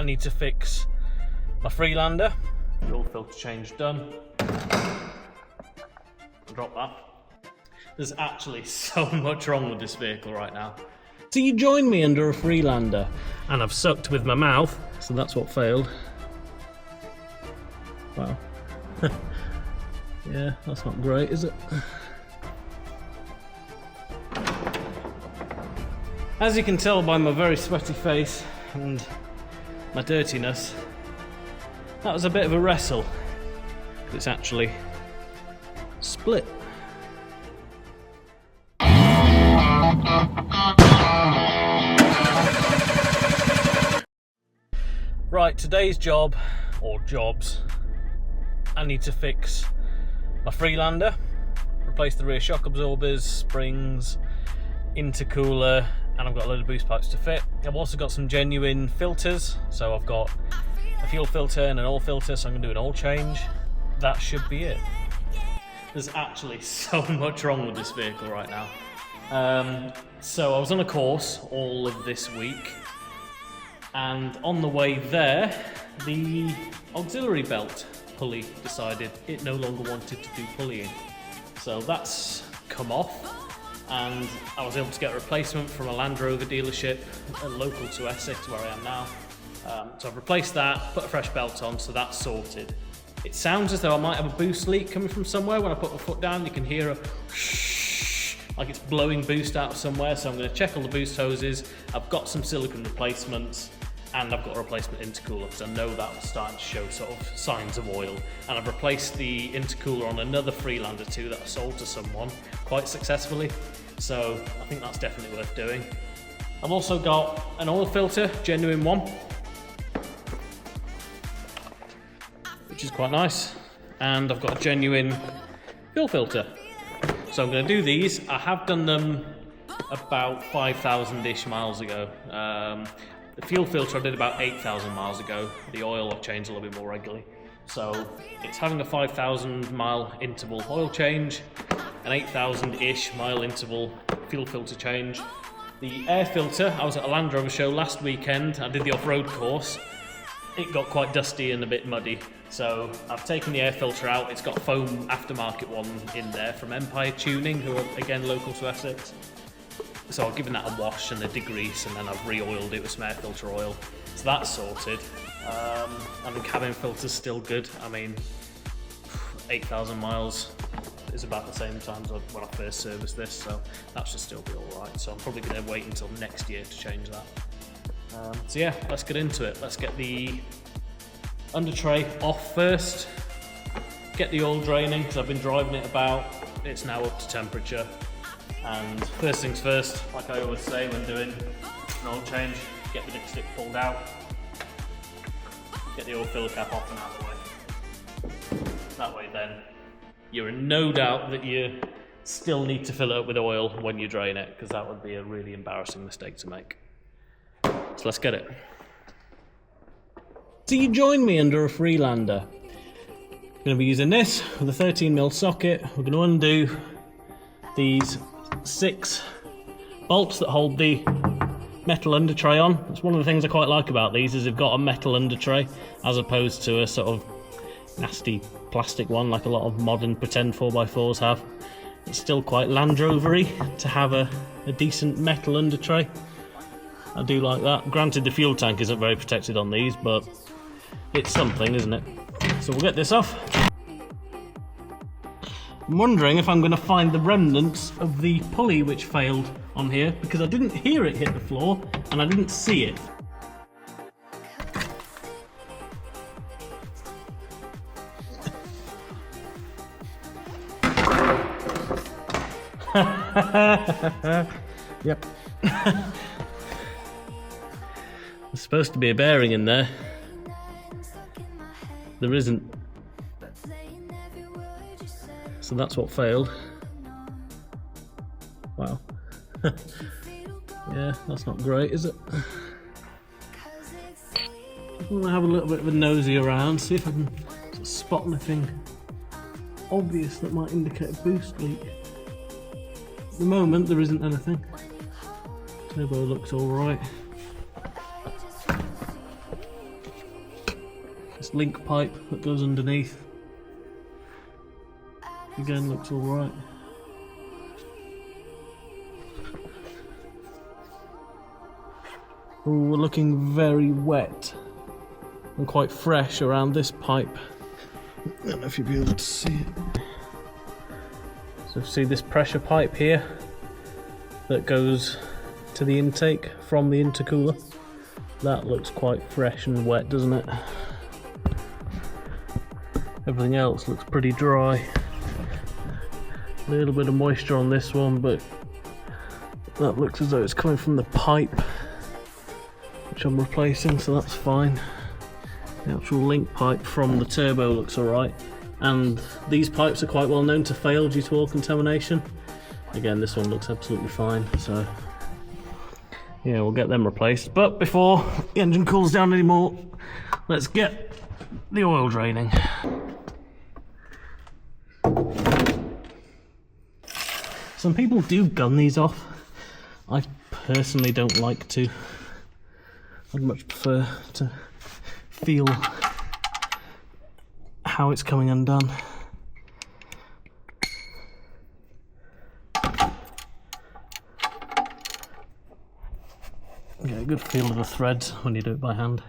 I need to fix my Freelander. Fuel filter change done. Drop that. There's actually so much wrong with this vehicle right now. So you joined me under a Freelander, and I've sucked with my mouth, so that's what failed. Wow. Yeah, that's not great, is it? As you can tell by my very sweaty face and my dirtiness, that was a bit of a wrestle. It's actually split. Right, today's job, or jobs, I need to fix my Freelander, replace the rear shock absorbers, springs, intercooler, and I've got a load of boost pipes to fit. I've also got some genuine filters, so I've got a fuel filter and an oil filter, so I'm going to do an oil change. That should be it. There's actually so much wrong with this vehicle right now. So I was on a course all of this week, and on the way there, the auxiliary belt pulley decided it no longer wanted to do pulleying. So that's come off, and I was able to get a replacement from a Land Rover dealership local to Essex, where I am now. So I've replaced that, put a fresh belt on, so that's sorted. It sounds as though I might have a boost leak coming from somewhere. When I put my foot down, you can hear a shh, like it's blowing boost out of somewhere, so I'm going to check all the boost hoses. I've got some silicone replacements, and I've got a replacement intercooler, because I know that was starting to show sort of signs of oil. And I've replaced the intercooler on another Freelander too that I sold to someone quite successfully, so I think that's definitely worth doing. I've also got an oil filter, genuine one, which is quite nice, and I've got a genuine fuel filter. So I'm going to do these. I have done them about 5,000-ish miles ago. The fuel filter I did about 8,000 miles ago. The oil I've changed a little bit more regularly. So it's having a 5,000 mile interval oil change, an 8,000-ish mile interval fuel filter change. The air filter, I was at a Land Rover show last weekend. I did the off-road course. It got quite dusty and a bit muddy, so I've taken the air filter out. It's got a foam aftermarket one in there from Empire Tuning, who are again local to Essex. So I've given that a wash and a degrease, and then I've re-oiled it with some air filter oil. So that's sorted. And the cabin filter's still good. I mean, 8,000 miles is about the same time as when I first serviced this, so that should still be alright. So I'm probably going to wait until next year to change that. So yeah, let's get into it. Let's get the under tray off first, get the oil draining, because I've been driving it about, it's now up to temperature. And first things first, like I always say when doing an oil change, get the dipstick pulled out, get the oil filler cap off and out of the way. That way then, you're in no doubt that you still need to fill it up with oil when you drain it, because that would be a really embarrassing mistake to make. So let's get it. So you joined me under a Freelander. I'm going to be using this with a 13mm socket. We're going to undo these 6 bolts that hold the metal under tray on. That's one of the things I quite like about these, is they've got a metal under tray as opposed to a sort of nasty plastic one like a lot of modern pretend 4x4s have. It's still quite Land Rover-y to have a decent metal under tray. I do like that. Granted, the fuel tank isn't very protected on these, but it's something, isn't it? So we'll get this off. I'm wondering if I'm going to find the remnants of the pulley which failed on here, because I didn't hear it hit the floor and I didn't see it. Yep. There's supposed to be a bearing in there. There isn't. So that's what failed. Wow. Yeah, that's not great, is it? I'm going to have a little bit of a nosy around, see if I can sort of spot anything obvious that might indicate a boost leak. At the moment, there isn't anything. Turbo looks alright. this link pipe that goes underneath. Again, looks alright. Oh, we're looking very wet and quite fresh around this pipe. I don't know if you'll be able to see it. So see this pressure pipe here that goes to the intake from the intercooler? That looks quite fresh and wet, doesn't it? Everything else looks pretty dry. A little bit of moisture on this one, but that looks as though it's coming from the pipe which I'm replacing, so that's fine. The actual link pipe from the turbo looks alright, and these pipes are quite well known to fail due to oil contamination. Again, this one looks absolutely fine, so yeah, we'll get them replaced. But before the engine cools down anymore, let's get the oil draining. Some people do gun these off. I personally don't like to. I'd much prefer to feel how it's coming undone. Get a good feel of the threads when you do it by hand.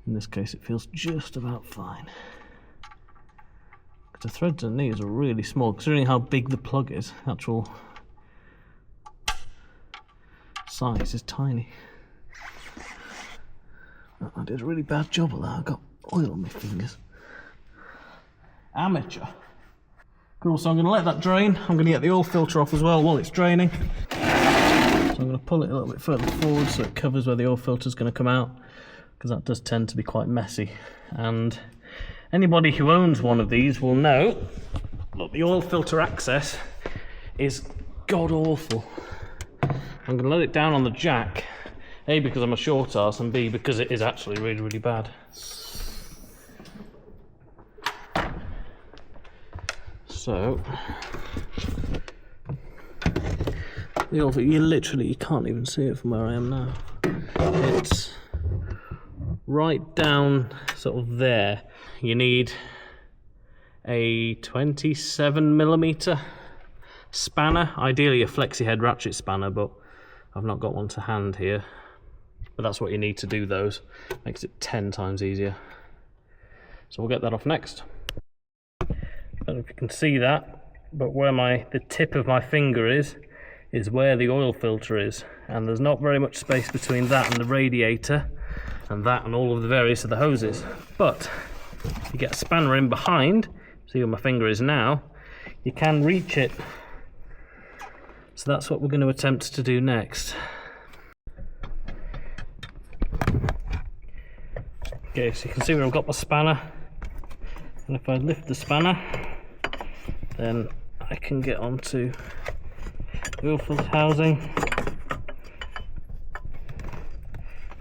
In this case, it feels just about fine. The threads in these are really small, considering how big the plug is. Actual size is tiny. I did a really bad job of that. I got oil on my fingers. Amateur. Cool, so I'm going to let that drain. I'm going to get the oil filter off as well while it's draining. So I'm going to pull it a little bit further forward so it covers where the oil filter is going to come out, because that does tend to be quite messy. And anybody who owns one of these will know that the oil filter access is god awful. I'm going to let it down on the jack, A, because I'm a short arse, and B, because it is actually really, really bad. So, the oil filter, you can't even see it from where I am now. It's right down sort of there. You need a 27mm spanner, ideally a flexi head ratchet spanner, but I've not got one to hand here. But that's what you need to do those. Makes it 10 times easier. So we'll get that off next. I don't know if you can see that, but where the tip of my finger is where the oil filter is, and there's not very much space between that and the radiator, and that and all of the various other hoses. But if you get a spanner in behind, see where my finger is now, you can reach it. So that's what we're going to attempt to do next. Okay, so you can see where I've got my spanner, and if I lift the spanner, then I can get onto the oil filter housing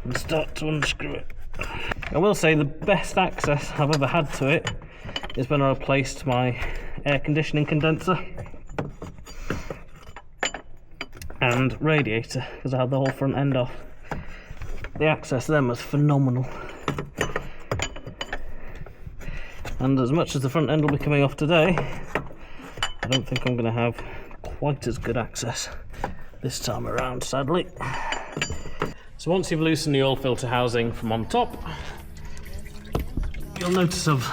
and start to unscrew it. I will say the best access I've ever had to it is when I replaced my air conditioning condenser and radiator, because I had the whole front end off. The access then was phenomenal. And as much as the front end will be coming off today, I don't think I'm going to have quite as good access this time around, sadly. So once you've loosened the oil filter housing from on top, you'll notice I've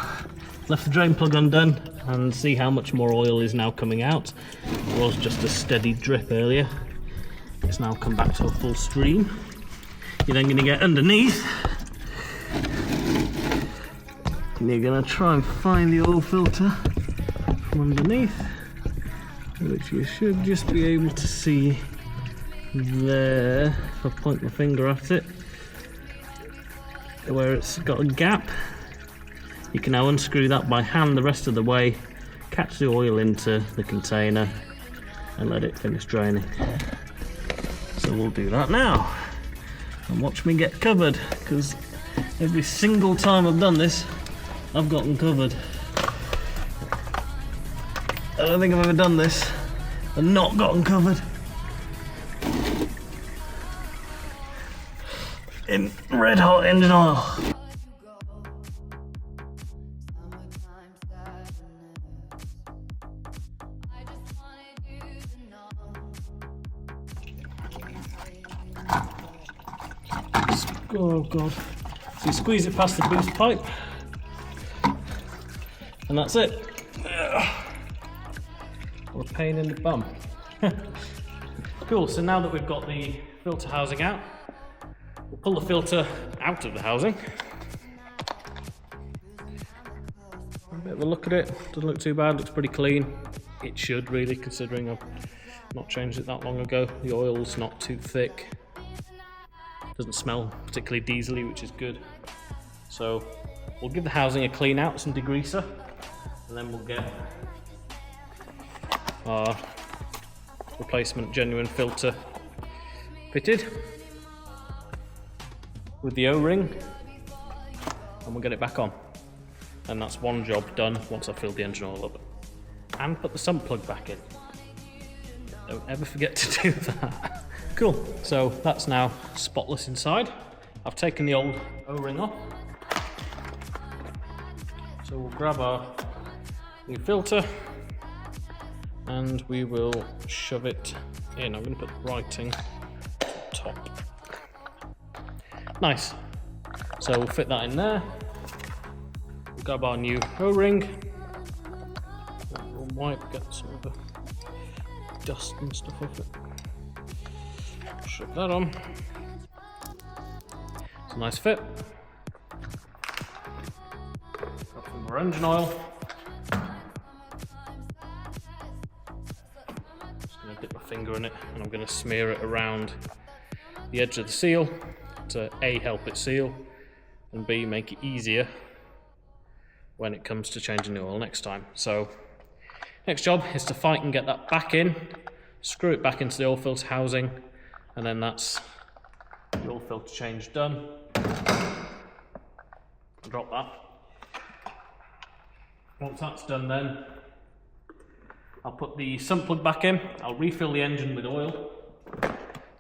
left the drain plug undone, and see how much more oil is now coming out. It was just a steady drip earlier. It's now come back to a full stream. You're then going to get underneath, and you're going to try and find the oil filter from underneath, which you should just be able to see there. If I point my finger at it, where it's got a gap, you can now unscrew that by hand the rest of the way, catch the oil into the container and let it finish draining. So we'll do that now and watch me get covered, because every single time I've done this I've gotten covered. I don't think I've ever done this and not gotten covered in red hot engine oil. Oh god. So you squeeze it past the boost pipe, and that's it. What a pain in the bum. Cool, so now that we've got the filter housing out, we'll pull the filter out of the housing. A bit of a look at it, doesn't look too bad, looks pretty clean. It should really, considering I've not changed it that long ago. The oil's not too thick. Doesn't smell particularly diesely, which is good. So we'll give the housing a clean out, some degreaser, and then we'll get our replacement genuine filter fitted with the O-ring, and we'll get it back on. And that's one job done once I've filled the engine oil up. And put the sump plug back in. Don't ever forget to do that. Cool, so that's now spotless inside. I've taken the old O-ring off. So we'll grab our new filter and we will shove it in. I'm going to put the writing top. Nice. So we'll fit that in there. We'll grab our new O-ring. We'll wipe, get some of the dust and stuff off it. Shove that on. It's a nice fit. Got some more engine oil. Just going to dip my finger in it and I'm going to smear it around the edge of the seal to A, help it seal, and B, make it easier when it comes to changing the oil next time. So next job is to fight and get that back in, screw it back into the oil filter housing, and then that's the oil filter change done. Drop that. Once that's done then, I'll put the sump plug back in, I'll refill the engine with oil,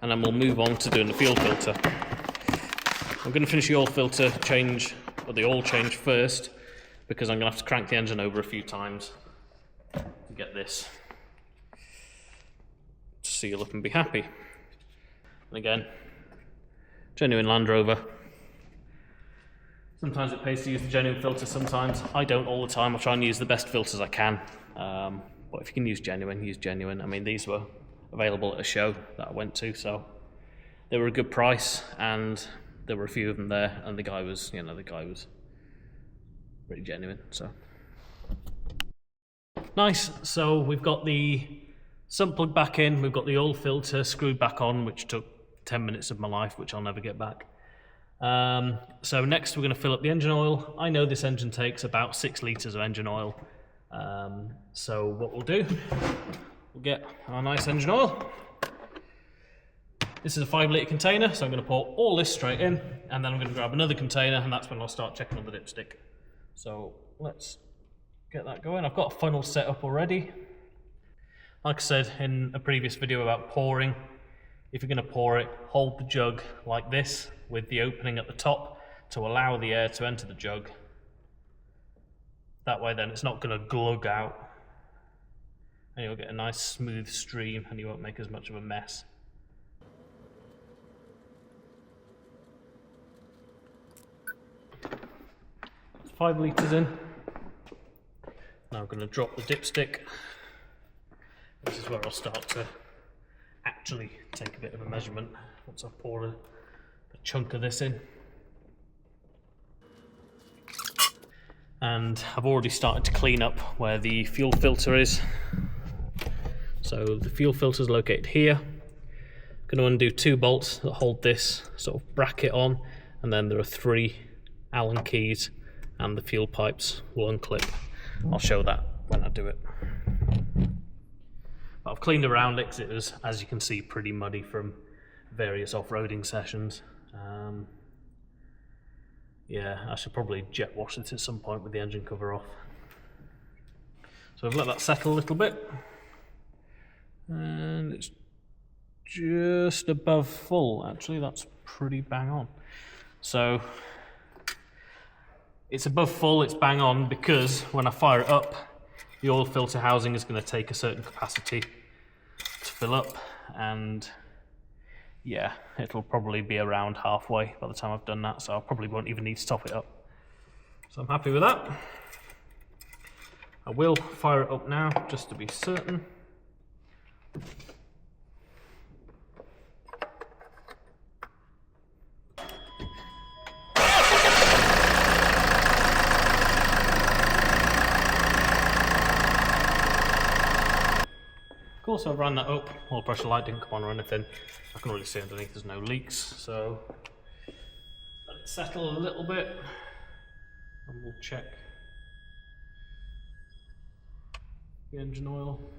and then we'll move on to doing the fuel filter. I'm going to finish the oil filter change, or the oil change first, because I'm going to have to crank the engine over a few times to get this to seal up and be happy. And again, genuine Land Rover. Sometimes it pays to use the genuine filter, sometimes I don't all the time. I try and use the best filters I can. But if you can use genuine, use genuine. I mean, these were available at a show that I went to, so they were a good price, and there were a few of them there, and the guy was pretty genuine, so. Nice, so we've got the sump plug back in, we've got the oil filter screwed back on, which took 10 minutes of my life, which I'll never get back. So next we're going to fill up the engine oil. I know this engine takes about 6 litres of engine oil. So what we'll do, we'll get our nice engine oil. This is a 5 litre container, so I'm going to pour all this straight in, and then I'm going to grab another container, and that's when I'll start checking on the dipstick. So let's get that going. I've got a funnel set up already. Like I said in a previous video about pouring, if you're going to pour it, hold the jug like this with the opening at the top to allow the air to enter the jug. That way then it's not going to glug out, and you'll get a nice smooth stream and you won't make as much of a mess. That's 5 litres in. Now I'm going to drop the dipstick. This is where I'll start to actually take a bit of a measurement once I've poured a chunk of this in. And I've already started to clean up where the fuel filter is. So the fuel filter is located here. I'm going to undo 2 bolts that hold this sort of bracket on, and then there are 3 Allen keys, and the fuel pipes will unclip. I'll show that when I do it. But I've cleaned around it because it was, as you can see, pretty muddy from various off-roading sessions. Yeah, I should probably jet wash it at some point with the engine cover off. So I've let that settle a little bit, and it's just above full. Actually, that's pretty bang on. So it's above full, it's bang on, because when I fire it up, the oil filter housing is going to take a certain capacity to fill up, and yeah, it'll probably be around halfway by the time I've done that, so I probably won't even need to top it up. So I'm happy with that. I will fire it up now, just to be certain. Cool, so I've ran that up, all the pressure light didn't come on or anything. I can already see underneath there's no leaks, so let it settle a little bit and we'll check the engine oil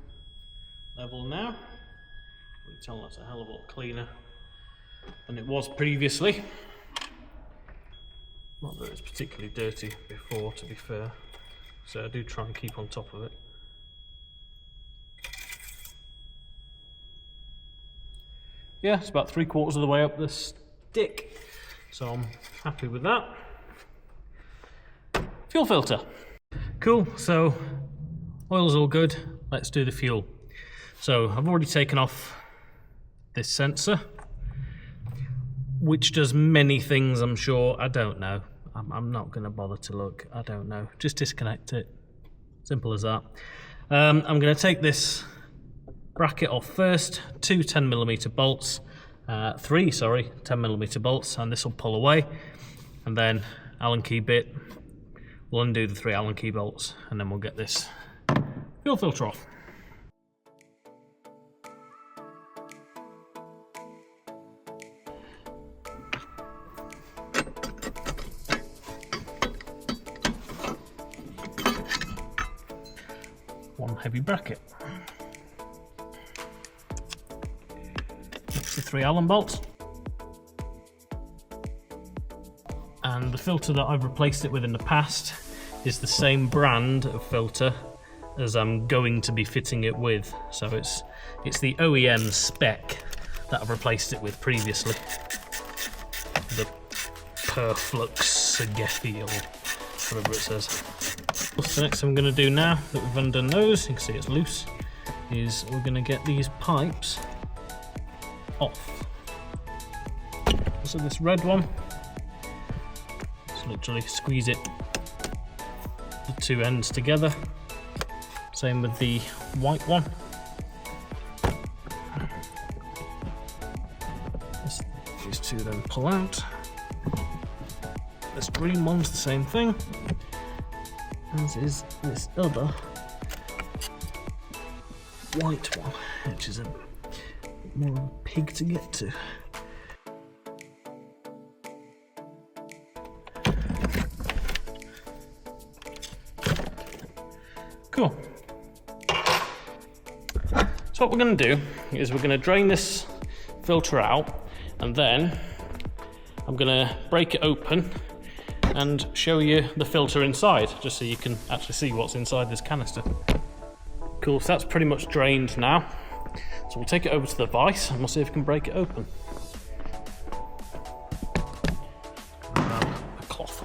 level now. You can tell that's a hell of a lot cleaner than it was previously. Not that it's particularly dirty before, to be fair, so I do try and keep on top of it. Yeah, it's about 3/4 of the way up the stick, so I'm happy with that. Fuel filter. Cool, so oil's all good, let's do the fuel. So I've already taken off this sensor, which does many things, I'm sure. I don't know. I'm not going to bother to look. I don't know. Just disconnect it. Simple as that. I'm going to take this bracket off first, two 10mm bolts, three 10mm bolts, and this will pull away, and then Allen key bit, we'll undo the 3 Allen key bolts, and then we'll get this fuel filter off. One heavy bracket. The 3 Allen bolts, and the filter that I've replaced it with in the past is the same brand of filter as I'm going to be fitting it with, so it's the OEM spec that I've replaced it with previously, the Perflux Sagefi or whatever it says. So next thing I'm going to do now that we've undone those, you can see it's loose, is we're going to get these pipes off. So this red one, just literally squeeze it, the 2 ends together. Same with the white one. These 2 then pull out. This green one's the same thing, as is this other white one, which is a more of a pig to get to. Cool. So what we're going to do is we're going to drain this filter out, and then I'm going to break it open and show you the filter inside, just so you can actually see what's inside this canister. Cool, so that's pretty much drained now. So we'll take it over to the vise and we'll see if we can break it open. Grab a cloth.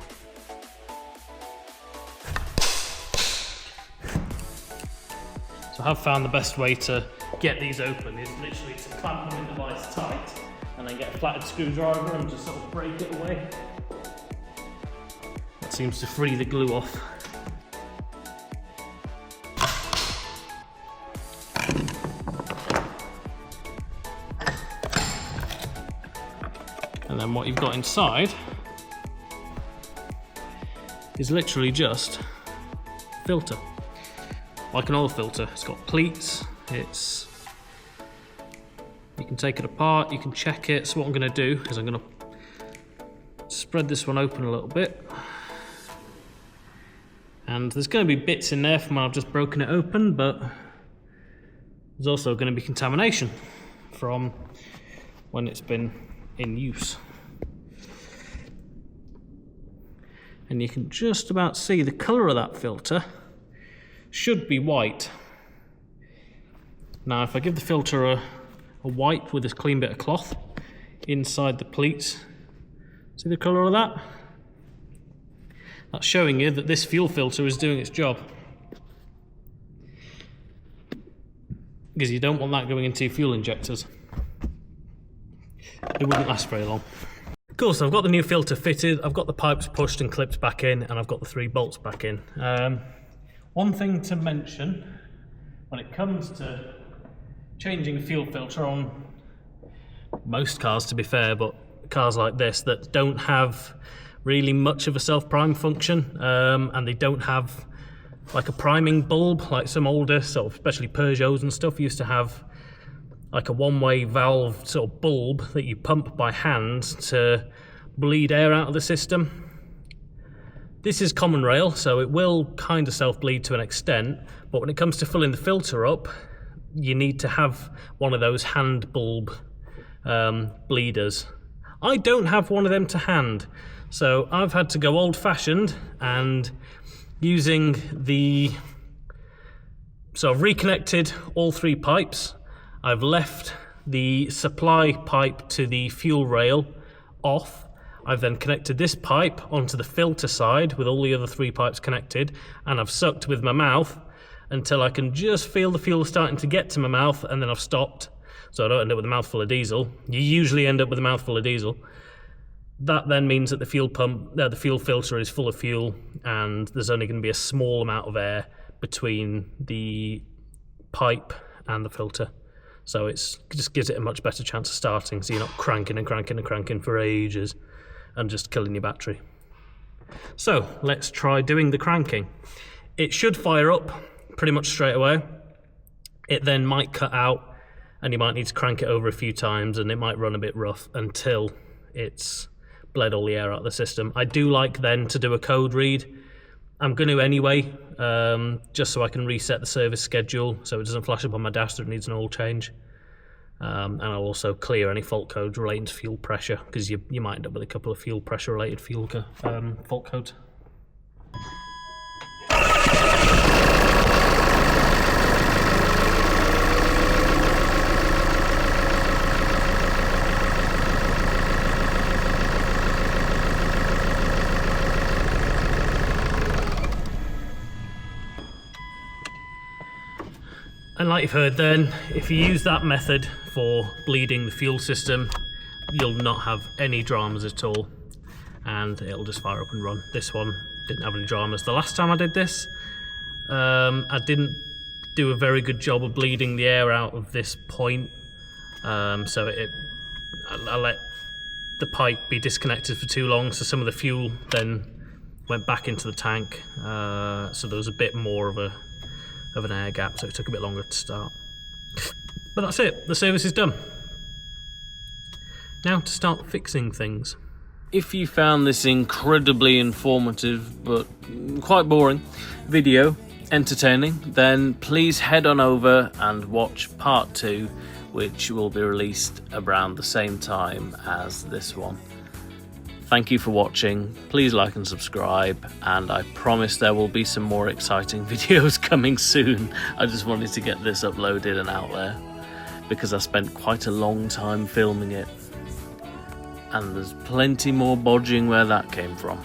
So I have found the best way to get these open is literally to clamp them in the vise tight and then get a flatted screwdriver and just sort of break it away. That seems to free the glue off. And then what you've got inside is literally just filter, like an oil filter. It's got pleats, you can take it apart, you can check it. So what I'm going to do is I'm going to spread this one open a little bit, and there's going to be bits in there from when I've just broken it open, but there's also going to be contamination from when it's been in use. And you can just about see the colour of that filter should be white. Now if I give the filter a wipe with this clean bit of cloth inside the pleats, see the colour of that? That's showing you that this fuel filter is doing its job. Because you don't want that going into your fuel injectors. it wouldn't last very long. Cool, so I've got the new filter fitted, I've got the pipes pushed and clipped back in, and I've got the 3 bolts back in. One thing to mention when it comes to changing a fuel filter on most cars, to be fair, but cars like this that don't have really much of a self-prime function, and they don't have like a priming bulb like some older, sort of, especially Peugeots and stuff, used to have like a one-way valve sort of bulb that you pump by hand to bleed air out of the system. This is common rail, so it will kind of self-bleed to an extent, but when it comes to filling the filter up, you need to have one of those hand bulb bleeders. I don't have one of them to hand, so I've had to go old-fashioned and using the... So I've reconnected all 3 pipes. I've left the supply pipe to the fuel rail off. I've then connected this pipe onto the filter side with all the other 3 pipes connected, and I've sucked with my mouth until I can just feel the fuel starting to get to my mouth, and then I've stopped, so I don't end up with a mouthful of diesel. You usually end up with a mouthful of diesel. That then means that the fuel filter is full of fuel, and there's only going to be a small amount of air between the pipe and the filter. So it just gives it a much better chance of starting, so you're not cranking and cranking and cranking for ages and just killing your battery. So let's try doing the cranking. It should fire up pretty much straight away. It then might cut out, and you might need to crank it over a few times, and it might run a bit rough until it's bled all the air out of the system. I do like then to do a code read. I'm going to anyway, just so I can reset the service schedule so it doesn't flash up on my dash that it needs an oil change. And I'll also clear any fault codes relating to fuel pressure, because you might end up with a couple of fuel pressure related fault codes. And like you've heard then, if you use that method for bleeding the fuel system, you'll not have any dramas at all, and it'll just fire up and run. This one didn't have any dramas. The last time I did this, I didn't do a very good job of bleeding the air out of this point, so I let the pipe be disconnected for too long, so some of the fuel then went back into the tank, so there was a bit more of an air gap, so it took a bit longer to start. But that's it, the service is done. Now to start fixing things. If you found this incredibly informative but quite boring video entertaining, then please head on over and watch part 2, which will be released around the same time as this one. Thank you for watching. Please like and subscribe, and I promise there will be some more exciting videos coming soon. I just wanted to get this uploaded and out there because I spent quite a long time filming it, and there's plenty more bodging where that came from.